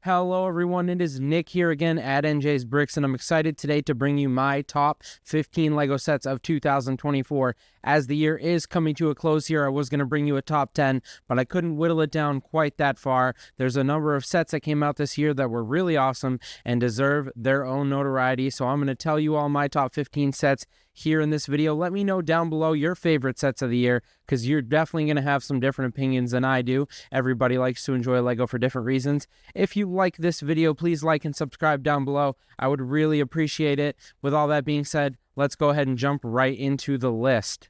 Hello everyone, it is Nick here again at NJ's Bricks, and I'm excited today to bring you my top 15 LEGO sets of 2024. As the year is coming to a close here, I was going to bring you a top 10, but I couldn't whittle it down quite that far. There's a number of sets that came out this year that were really awesome and deserve their own notoriety, so I'm going to tell you all my top 15 sets here in this video. Let me know down below your favorite sets of the year, because you're definitely going to have some different opinions than I do. Everybody likes to enjoy LEGO for different reasons. If you like this video, please like and subscribe down below. I would really appreciate it. With all that being said, let's go ahead and jump right into the list.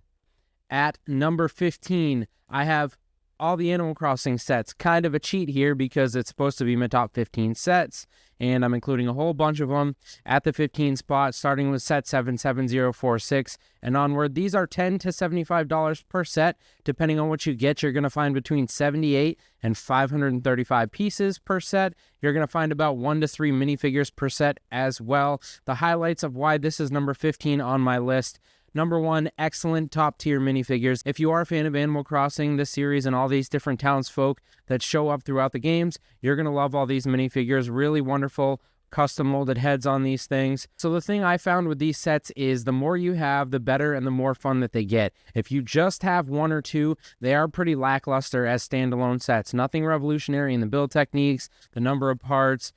At number 15, I have all the Animal Crossing sets. Kind of a cheat here because it's supposed to be my top 15 sets, and I'm including a whole bunch of them at the 15 spot, starting with set 77046 and onward. These are $10 to $75 per set. Depending on what you get, you're going to find between 78 and 535 pieces per set. You're going to find about 1 to 3 minifigures per set as well. The highlights of why this is number 15 on my list. Number 1, excellent top-tier minifigures. If you are a fan of Animal Crossing, this series, and all these different townsfolk that show up throughout the games, you're going to love all these minifigures. Really wonderful custom molded heads on these things. So the thing I found with these sets is the more you have, the better and the more fun that they get. If you just have 1 or 2, they are pretty lackluster as standalone sets. Nothing revolutionary in the build techniques, the number of parts,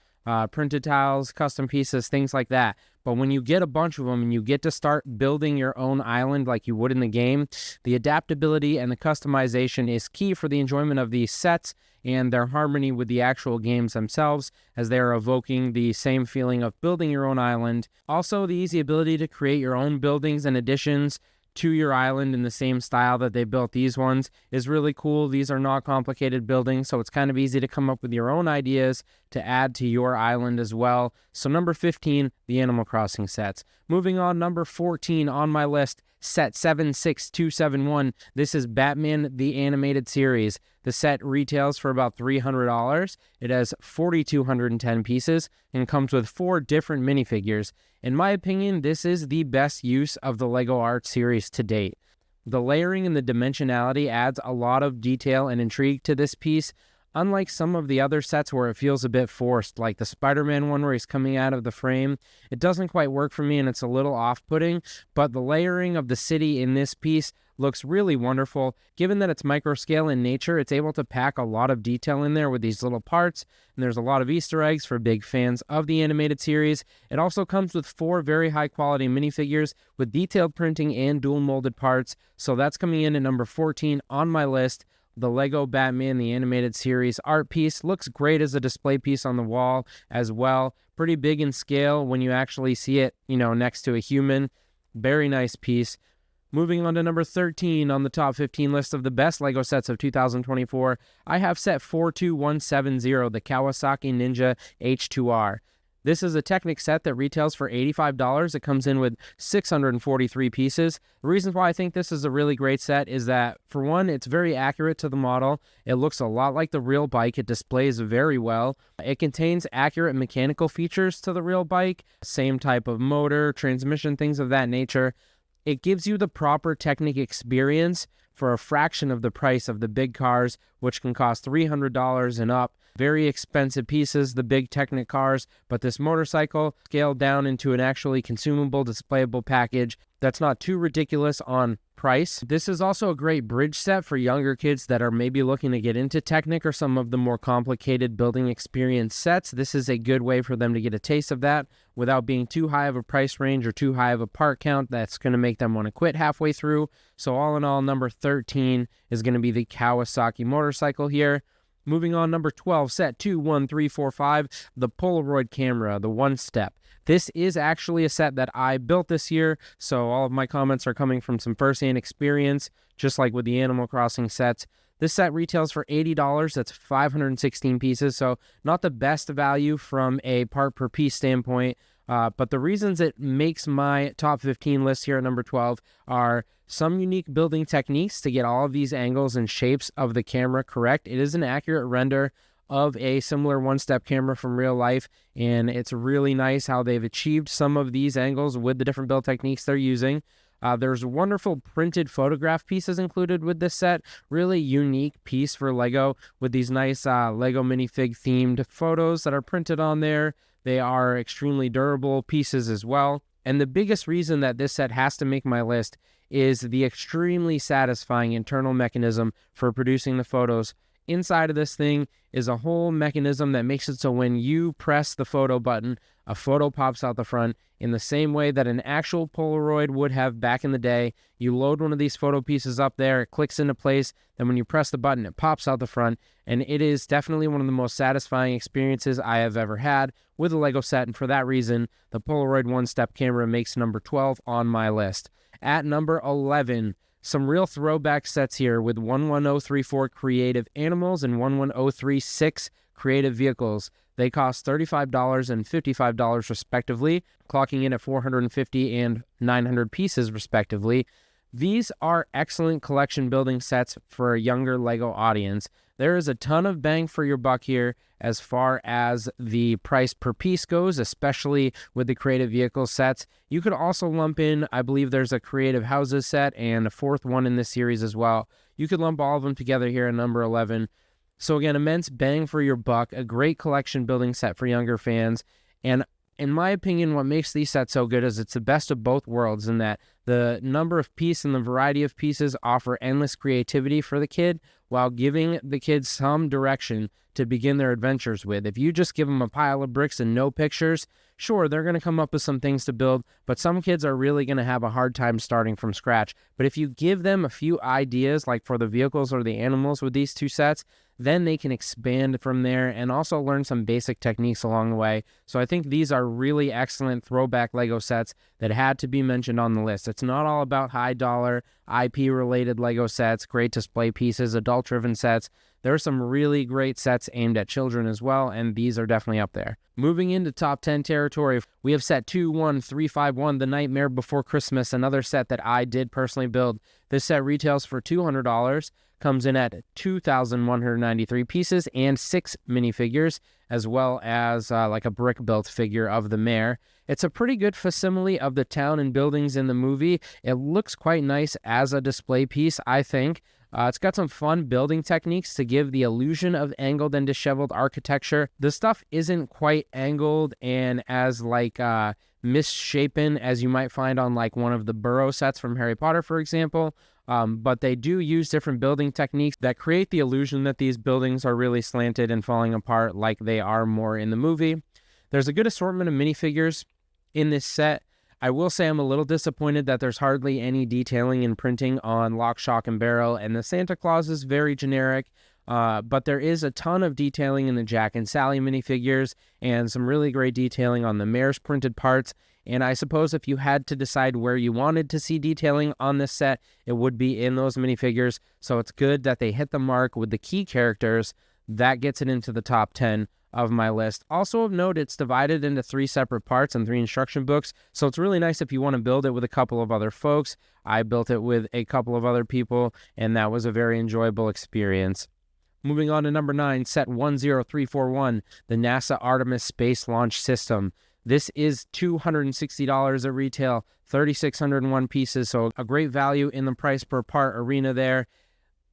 printed tiles, custom pieces, things like that. But when you get a bunch of them and you get to start building your own island like you would in the game, the adaptability and the customization is key for the enjoyment of these sets and their harmony with the actual games themselves, as they are evoking the same feeling of building your own island. Also, the easy ability to create your own buildings and additions to your island in the same style that they built these ones is really cool. These are not complicated buildings, so it's kind of easy to come up with your own ideas to add to your island as well. So number 15, the Animal Crossing sets. Moving on, number 14 on my list, set 76271. This is Batman the Animated Series. The set retails for about $300. It has 4,210 pieces and comes with 4 different minifigures. In my opinion, this is the best use of the LEGO Art series to date. The layering and the dimensionality adds a lot of detail and intrigue to this piece, unlike some of the other sets where it feels a bit forced, like the Spider-Man one where he's coming out of the frame. It doesn't quite work for me and it's a little off-putting, but the layering of the city in this piece looks really wonderful. Given that it's micro-scale in nature, it's able to pack a lot of detail in there with these little parts, and there's a lot of Easter eggs for big fans of the animated series. It also comes with 4 very high-quality minifigures with detailed printing and dual-molded parts, so that's coming in at number 14 on my list. The LEGO Batman the Animated Series art piece looks great as a display piece on the wall as well. Pretty big in scale when you actually see it, next to a human. Very nice piece. Moving on to number 13 on the top 15 list of the best LEGO sets of 2024, I have set 42170, the Kawasaki Ninja H2R. This is a Technic set that retails for $85. It comes in with 643 pieces. The reason why I think this is a really great set is that, for one, it's very accurate to the model. It looks a lot like the real bike. It displays very well. It contains accurate mechanical features to the real bike, same type of motor, transmission, things of that nature. It gives you the proper Technic experience for a fraction of the price of the big cars, which can cost $300 and up. Very expensive pieces, the big Technic cars, but this motorcycle scaled down into an actually consumable, displayable package that's not too ridiculous on price. This is also a great bridge set for younger kids that are maybe looking to get into Technic or some of the more complicated building experience sets. This is a good way for them to get a taste of that without being too high of a price range or too high of a part count that's going to make them want to quit halfway through. So all in all, number 13 is going to be the Kawasaki motorcycle here. Moving on, number 12, set 21345, the Polaroid camera, the One Step. This is actually a set that I built this year, so all of my comments are coming from some first-hand experience, just like with the Animal Crossing sets. This set retails for $80. That's 516 pieces, so not the best value from a part per piece standpoint, but the reasons it makes my top 15 list here at number 12 are some unique building techniques to get all of these angles and shapes of the camera correct. It is an accurate render of a similar one-step camera from real life, and it's really nice how they've achieved some of these angles with the different build techniques they're using. There's wonderful printed photograph pieces included with this set. Really unique piece for Lego with these nice Lego minifig themed photos that are printed on there. They are extremely durable pieces as well. And the biggest reason that this set has to make my list is the extremely satisfying internal mechanism for producing the photos. Inside of this thing is a whole mechanism that makes it so when you press the photo button, a photo pops out the front in the same way that an actual Polaroid would have back in the day. You load one of these photo pieces up there, it clicks into place, then when you press the button, it pops out the front, and it is definitely one of the most satisfying experiences I have ever had with a Lego set, and for that reason, the Polaroid one-step camera makes number 12 on my list. At number 11, some real throwback sets here with 11034 Creative Animals and 11036 Creative Vehicles. They cost $35 and $55 respectively, clocking in at 450 and 900 pieces respectively. These are excellent collection building sets for a younger Lego audience. There is a ton of bang for your buck here as far as the price per piece goes, especially with the Creative Vehicle sets. You could also lump in, I believe there's a Creative Houses set and a fourth one in this series as well. You could lump all of them together here at number 11. So again, immense bang for your buck, a great collection building set for younger fans. And in my opinion, what makes these sets so good is it's the best of both worlds in that the number of pieces and the variety of pieces offer endless creativity for the kid while giving the kids some direction to begin their adventures with. If you just give them a pile of bricks and no pictures, sure, they're going to come up with some things to build, but some kids are really going to have a hard time starting from scratch. But if you give them a few ideas, like for the vehicles or the animals with these two sets, then they can expand from there and also learn some basic techniques along the way. So I think these are really excellent throwback Lego sets that had to be mentioned on the list. It's not all about high dollar, IP-related Lego sets, great display pieces, adult-driven sets. There are some really great sets aimed at children as well, and these are definitely up there. Moving into top 10 territory, we have set 21351, The Nightmare Before Christmas, another set that I did personally build. This set retails for $200, comes in at 2,193 pieces and 6 minifigures, as well as like a brick-built figure of the mayor. It's a pretty good facsimile of the town and buildings in the movie. It looks quite nice as a display piece, I think. It's got some fun building techniques to give the illusion of angled and disheveled architecture. The stuff isn't quite angled and as like misshapen as you might find on like one of the Burrow sets from Harry Potter, for example. But they do use different building techniques that create the illusion that these buildings are really slanted and falling apart like they are more in the movie. There's a good assortment of minifigures in this set. I will say I'm a little disappointed that there's hardly any detailing and printing on Lock, Shock, and Barrel, and the Santa Claus is very generic, but there is a ton of detailing in the Jack and Sally minifigures and some really great detailing on the mayor's printed parts. And I suppose if you had to decide where you wanted to see detailing on this set, it would be in those minifigures. So it's good that they hit the mark with the key characters. That gets it into the top 10 of my list. Also of note, it's divided into 3 separate parts and 3 instruction books. So it's really nice if you want to build it with a couple of other folks. I built it with a couple of other people, and that was a very enjoyable experience. Moving on to number 9, set 10341, the NASA Artemis Space Launch System. This is $260 at retail, 3,601 pieces, so a great value in the price per part arena there.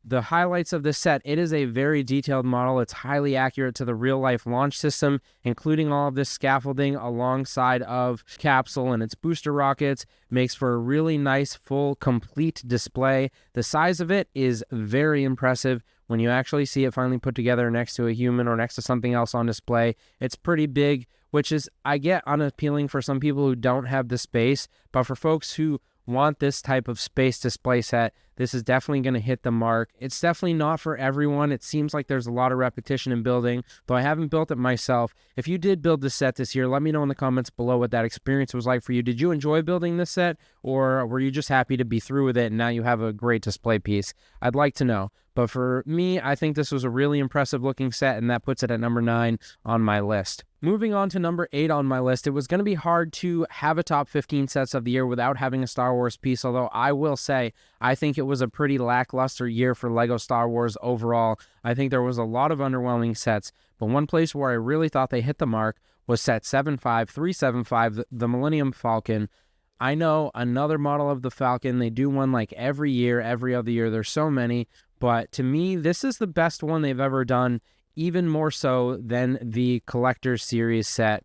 The highlights of this set, it is a very detailed model. It's highly accurate to the real-life launch system, including all of this scaffolding alongside of capsule and its booster rockets. Makes for a really nice, full, complete display. The size of it is very impressive. When you actually see it finally put together next to a human or next to something else on display, it's pretty big, which is, I get, unappealing for some people who don't have the space, but for folks who want this type of space display set, this is definitely going to hit the mark. It's definitely not for everyone. It seems like there's a lot of repetition in building, though I haven't built it myself. If you did build this set this year, let me know in the comments below what that experience was like for you. Did you enjoy building this set, or were you just happy to be through with it and now you have a great display piece? I'd like to know. But for me, I think this was a really impressive looking set, and that puts it at number 9 on my list. Moving on to number 8 on my list, it was going to be hard to have a top 15 sets of the year without having a Star Wars piece, although I will say I think it was a pretty lackluster year for LEGO Star Wars overall. I think there was a lot of underwhelming sets, but one place where I really thought they hit the mark was set 75375, the Millennium Falcon. I know another model of the Falcon. They do one like every year, every other year. There's so many, but to me, this is the best one they've ever done, even more so than the Collector's Series set.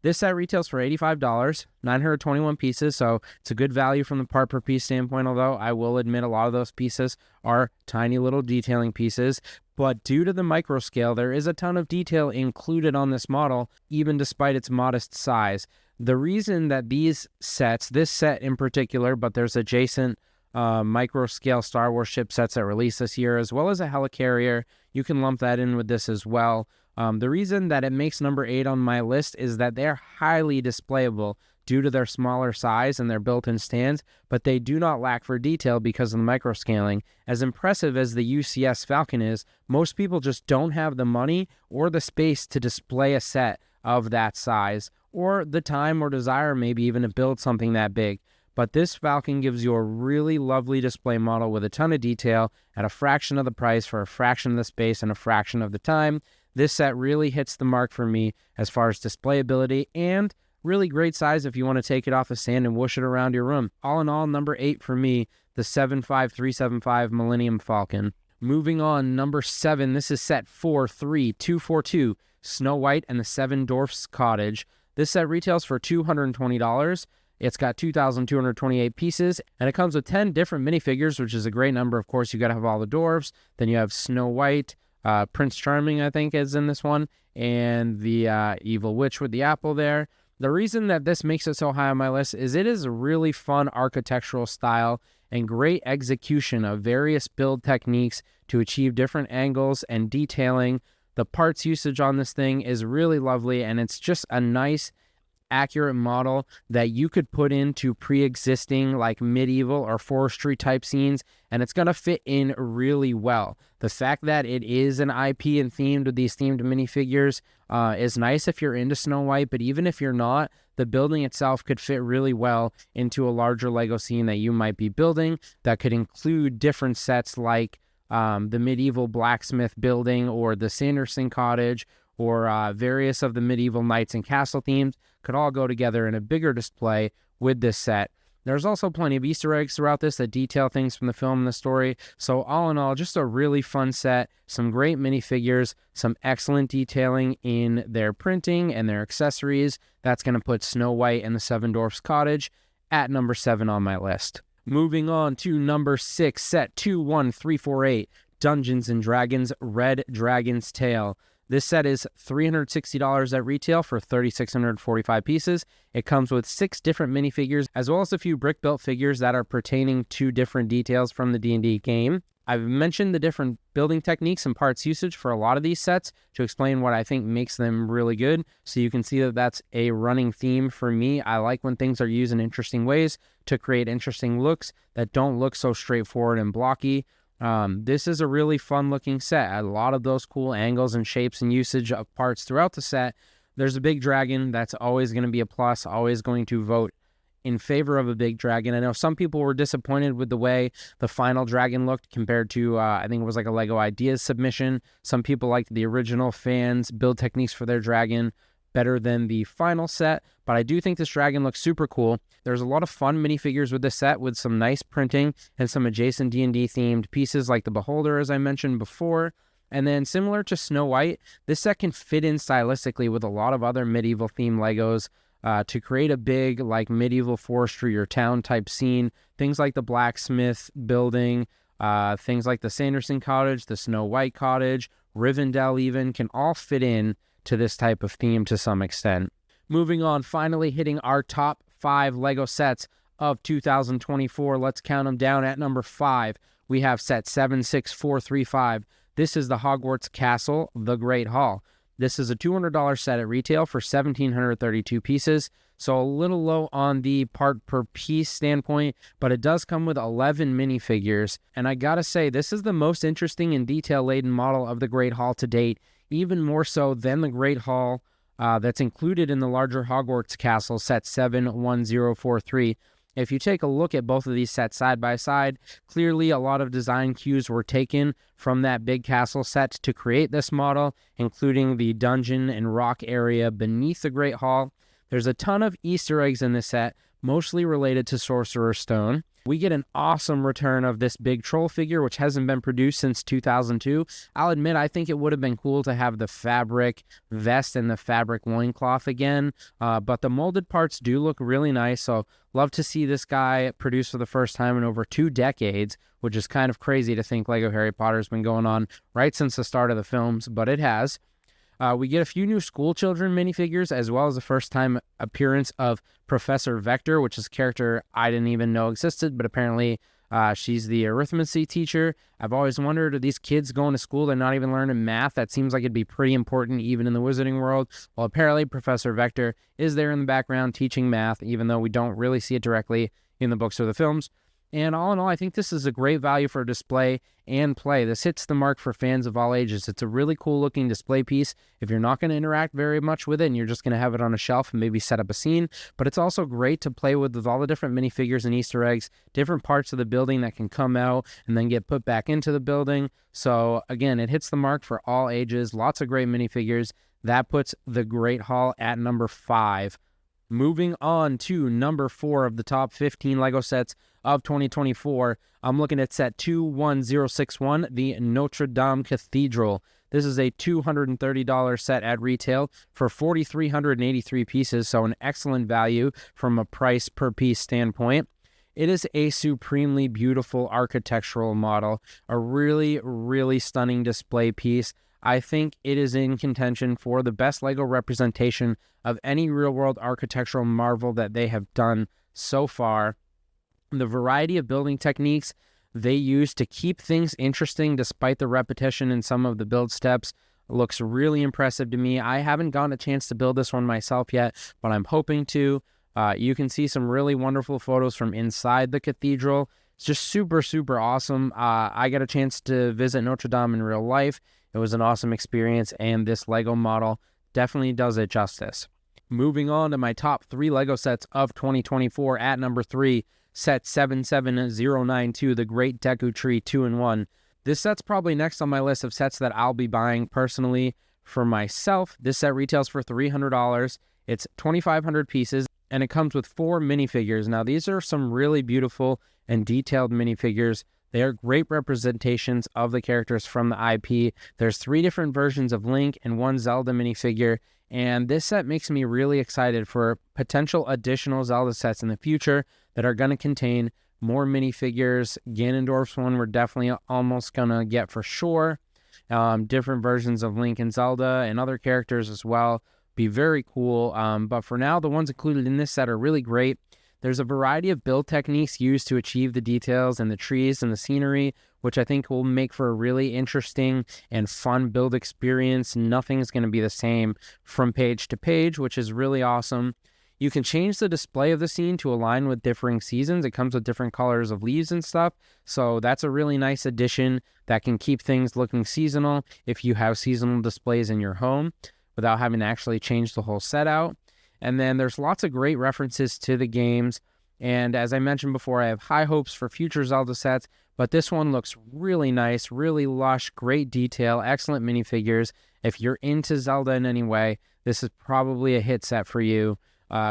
This set retails for $85, 921 pieces, so it's a good value from the part per piece standpoint, although I will admit a lot of those pieces are tiny little detailing pieces. But due to the micro scale, there is a ton of detail included on this model, even despite its modest size. The reason that these sets, this set in particular, but there's adjacent micro scale Star Wars ship sets that release this year, as well as a helicarrier, you can lump that in with this as well. The reason that it makes number 8 on my list is that they're highly displayable due to their smaller size and their built-in stands, but they do not lack for detail because of the microscaling. As impressive as the UCS Falcon is, most people just don't have the money or the space to display a set of that size, or the time or desire maybe even to build something that big. But this Falcon gives you a really lovely display model with a ton of detail at a fraction of the price for a fraction of the space and a fraction of the time. This set really hits the mark for me as far as displayability and really great size if you want to take it off a stand and whoosh it around your room. All in all, number 8 for me, the 75375 Millennium Falcon. Moving on, number 7, this is set 43242, Snow White and the Seven Dwarfs Cottage. This set retails for $220. It's got 2,228 pieces, and it comes with 10 different minifigures, which is a great number. Of course, you got to have all the dwarves. Then you have Snow White, Prince Charming, I think, is in this one, and the evil witch with the apple there. The reason that this makes it so high on my list is it is a really fun architectural style and great execution of various build techniques to achieve different angles and detailing. The parts usage on this thing is really lovely, and it's just a nice, accurate model that you could put into pre-existing like medieval or forestry type scenes, and it's going to fit in really well. The fact that it is an IP and themed with these themed minifigures is nice if you're into Snow White, but even if you're not, the building itself could fit really well into a larger Lego scene that you might be building that could include different sets like the medieval blacksmith building or the Sanderson cottage or various of the medieval knights and castle themes could all go together in a bigger display with this set. There's also plenty of Easter eggs throughout this that detail things from the film and the story. So all in all, just a really fun set, some great minifigures, some excellent detailing in their printing and their accessories. That's going to put Snow White and the Seven Dwarfs Cottage at number 7 on my list. Moving on to number 6, set 21348, Dungeons & Dragons Red Dragon's Tale. This set is $360 at retail for 3,645 pieces. It comes with 6 different minifigures, as well as a few brick-built figures that are pertaining to different details from the D&D game. I've mentioned the different building techniques and parts usage for a lot of these sets to explain what I think makes them really good, so you can see that that's a running theme for me. I like when things are used in interesting ways to create interesting looks that don't look so straightforward and blocky. This is a really fun looking set. A lot of those cool angles and shapes and usage of parts throughout the set. There's a big dragon. That's always going to be a plus, always going to vote in favor of a big dragon. I know some people were disappointed with the way the final dragon looked compared to, I think it was like a Lego Ideas submission. Some people liked the original fans' build techniques for their dragon better than the final set, but I do think this dragon looks super cool. There's a lot of fun minifigures with this set with some nice printing and some adjacent D&D themed pieces like the Beholder, as I mentioned before. And then similar to Snow White, this set can fit in stylistically with a lot of other medieval themed Legos to create a big like medieval forestry or town type scene. Things like the blacksmith building, things like the Sanderson cottage, the Snow White cottage, Rivendell even can all fit in to this type of theme to some extent. Moving on, finally hitting our top 5 Lego sets of 2024. Let's count them down. At number 5, we have set 76435. This is the Hogwarts Castle, The Great Hall. This is a $200 set at retail for 1,732 pieces, so a little low on the part per piece standpoint, but it does come with 11 minifigures, and I gotta say, this is the most interesting and detail-laden model of the Great Hall to date, even more so than the Great Hall that's included in the larger Hogwarts Castle set 71043. If you take a look at both of these sets side by side, clearly a lot of design cues were taken from that big castle set to create this model, including the dungeon and rock area beneath the Great Hall. There's a ton of Easter eggs in this set, mostly related to Sorcerer's Stone. We get an awesome return of this big troll figure, which hasn't been produced since 2002. I'll admit, I think it would have been cool to have the fabric vest and the fabric loincloth again, but the molded parts do look really nice, so love to see this guy produced for the first time in over 2 decades, which is kind of crazy to think Lego Harry Potter's been going on right since the start of the films, but it has. We get a few new school children minifigures, as well as the first time appearance of Professor Vector, which is a character I didn't even know existed, but apparently she's the arithmetic teacher. I've always wondered, are these kids going to school, they're not even learning math? That seems like it'd be pretty important even in the wizarding world. Well, apparently Professor Vector is there in the background teaching math, even though we don't really see it directly in the books or the films. And all in all, I think this is a great value for display and play. This hits the mark for fans of all ages. It's a really cool looking display piece if you're not going to interact very much with it and you're just going to have it on a shelf and maybe set up a scene. But it's also great to play with all the different minifigures and Easter eggs, different parts of the building that can come out and then get put back into the building. So again, it hits the mark for all ages. Lots of great minifigures. That puts the Great Haul at number 5. Moving on to number 4 of the top 15 Lego sets of 2024, I'm looking at set 21061, the Notre Dame Cathedral. This is a $230 set at retail for 4,383 pieces, so an excellent value from a price per piece standpoint. It is a supremely beautiful architectural model, a really, really stunning display piece. I think it is in contention for the best Lego representation of any real-world architectural marvel that they have done so far. The variety of building techniques they use to keep things interesting despite the repetition in some of the build steps looks really impressive to me. I haven't gotten a chance to build this one myself yet, but I'm hoping to. You can see some really wonderful photos from inside the cathedral. It's just super, super awesome. I got a chance to visit Notre Dame in real life. It was an awesome experience, and this Lego model definitely does it justice. Moving on to my top 3 Lego sets of 2024, at number 3, set 77092, the Great Deku Tree 2-in-1. This set's probably next on my list of sets that I'll be buying personally for myself. This set retails for $300. It's 2,500 pieces, and it comes with 4 minifigures. Now, these are some really beautiful and detailed minifigures. They are great representations of the characters from the IP. There's 3 different versions of Link and 1 Zelda minifigure, and this set makes me really excited for potential additional Zelda sets in the future that are going to contain more minifigures. Ganondorf's one we're definitely almost going to get for sure. Different versions of Link and Zelda and other characters as well. Be very cool. But for now, the ones included in this set are really great. There's a variety of build techniques used to achieve the details in the trees and the scenery, which I think will make for a really interesting and fun build experience. Nothing's going to be the same from page to page, which is really awesome. You can change the display of the scene to align with differing seasons. It comes with different colors of leaves and stuff, so that's a really nice addition that can keep things looking seasonal if you have seasonal displays in your home without having to actually change the whole set out. And then there's lots of great references to the games. And as I mentioned before, I have high hopes for future Zelda sets, but this one looks really nice, really lush, great detail, excellent minifigures. If you're into Zelda in any way, this is probably a hit set for you.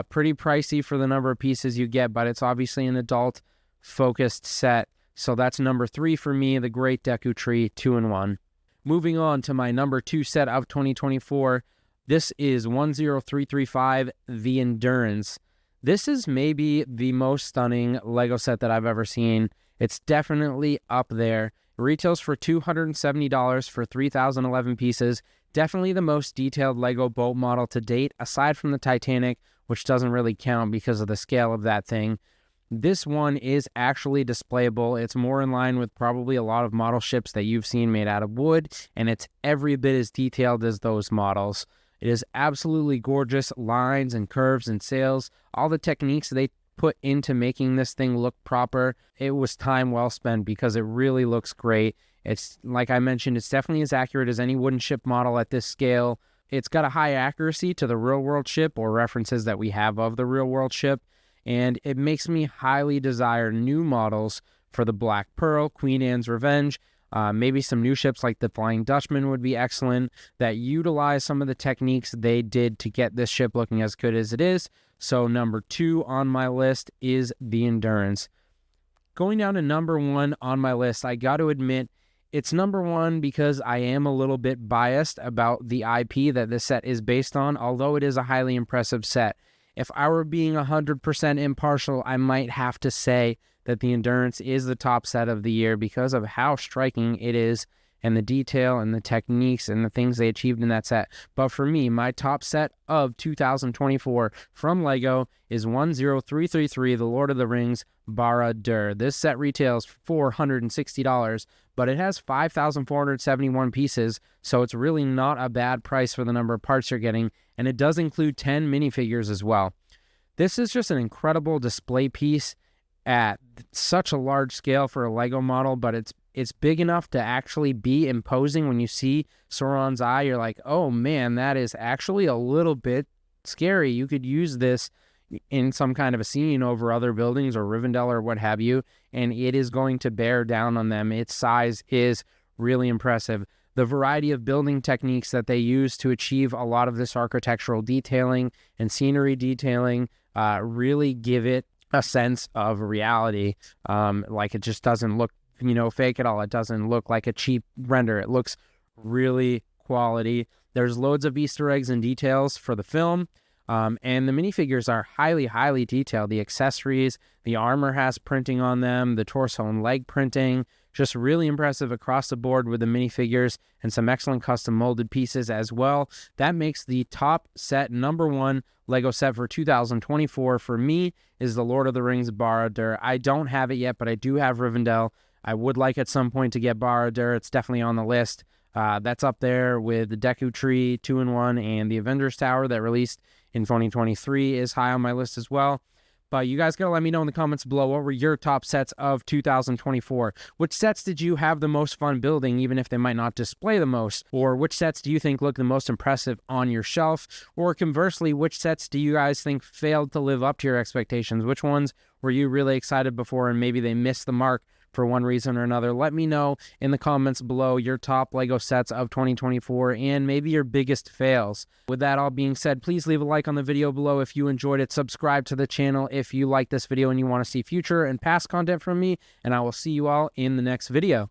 Pretty pricey for the number of pieces you get, but it's obviously an adult-focused set. So that's number 3 for me, the Great Deku Tree 2-in-1. Moving on to my number 2 set of 2024, this is 10335, the Endurance. This is maybe the most stunning Lego set that I've ever seen. It's definitely up there. It retails for $270 for 3,011 pieces. Definitely the most detailed Lego boat model to date, aside from the Titanic, which doesn't really count because of the scale of that thing. This one is actually displayable. It's more in line with probably a lot of model ships that you've seen made out of wood, and it's every bit as detailed as those models. It is absolutely gorgeous. Lines and curves and sails, all the techniques they put into making this thing look proper. It was time well spent because it really looks great. It's, like I mentioned, it's definitely as accurate as any wooden ship model at this scale. It's got a high accuracy to the real-world ship or references that we have of the real-world ship, and it makes me highly desire new models for the Black Pearl, Queen Anne's Revenge, Maybe some new ships like the Flying Dutchman would be excellent that utilize some of the techniques they did to get this ship looking as good as it is. So number 2 on my list is the Endurance. Going down to number 1 on my list, I got to admit, it's number 1 because I am a little bit biased about the IP that this set is based on, although it is a highly impressive set. If I were being 100% impartial, I might have to say that the Endurance is the top set of the year because of how striking it is and the detail and the techniques and the things they achieved in that set. But for me, my top set of 2024 from LEGO is 10333, The Lord of the Rings Barad-dûr. This set retails for $460, but it has 5,471 pieces, so it's really not a bad price for the number of parts you're getting, and it does include 10 minifigures as well. This is just an incredible display piece at such a large scale for a LEGO model, but it's big enough to actually be imposing. When you see Sauron's eye, you're like, oh man, that is actually a little bit scary. You could use this in some kind of a scene over other buildings or Rivendell or what have you, and it is going to bear down on them. Its size is really impressive. The variety of building techniques that they use to achieve a lot of this architectural detailing and scenery detailing really give it a sense of reality. Like it just doesn't look, fake at all. It doesn't look like a cheap render. It looks really quality. There's loads of Easter eggs and details for the film. And the minifigures are highly, highly detailed. The accessories, the armor has printing on them, the torso and leg printing, just really impressive across the board with the minifigures and some excellent custom molded pieces as well. That makes the top set number 1 LEGO set for 2024 for me is the Lord of the Rings Barad-dûr. I don't have it yet, but I do have Rivendell. I would like at some point to get Barad-dûr. It's definitely on the list. That's up there with the Deku Tree 2-in-1 and the Avengers Tower that released in 2023 is high on my list as well. But you guys got to let me know in the comments below, what were your top sets of 2024? Which sets did you have the most fun building, even if they might not display the most? Or which sets do you think look the most impressive on your shelf? Or conversely, which sets do you guys think failed to live up to your expectations? Which ones were you really excited before and maybe they missed the mark for one reason or another? Let me know in the comments below your top LEGO sets of 2024 and maybe your biggest fails. With that all being said, please leave a like on the video below if you enjoyed it. Subscribe to the channel if you like this video and you want to see future and past content from me, and I will see you all in the next video.